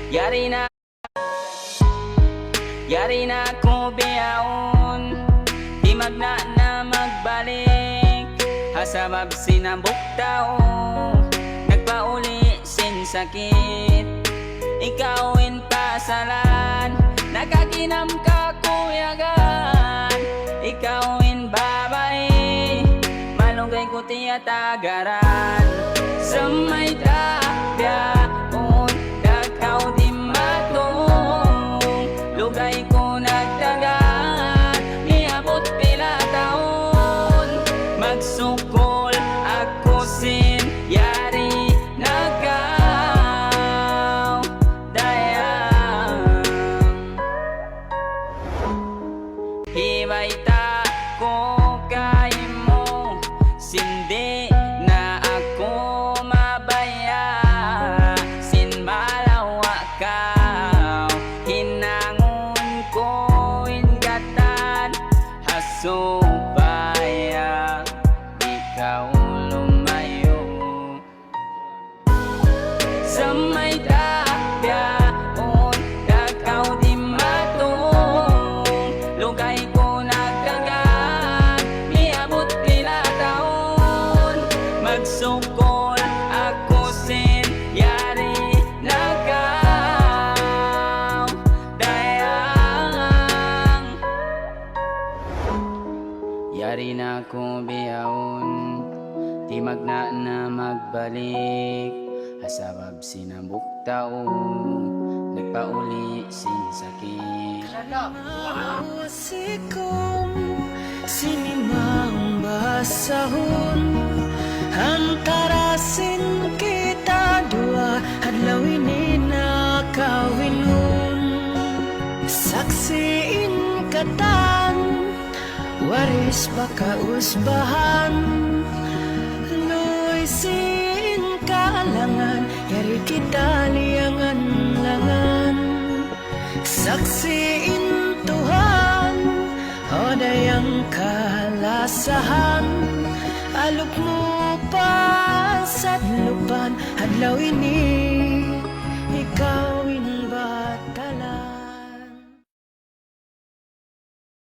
Yari na ko biyaon, di magna na magbalik. Hasabab sinambok tao, nagpauli sin sakit. Ikawin pasalan, nagaginam ka kuyagan. Ikawin babae, malugay ko tiyatagaran. Sa may trapyaon, dakaw di matong. Lugay ko nagdagan, niabot pila taon. Magsukol ako sin yari nagaw dayang. Hibay ta ko kay mo, sindi na ako mabaya. Sin malawa ka, hinangon ko ingatan. Hasubaya, ikaw lumayo. Sa may trapyaon, dakaw di matong. Lugay ko nagdagan, niabot pila taon. Magsukol ako sin yari nagaw dayang. Yari na ko biyaon, di magna na magbalik. Hasabab sinambok tao, nagpauli sin sakit. Sikong sinimang basahon, hantarasin kita dua, hadlawin inakawinon. Saksiin katan, waris baka usbahan. Luisin kaalangan, yari kita liangan langan. Saksiin Tuhan, hodayang kalasahan. Alok mo pa sa lupan, hadlaw ini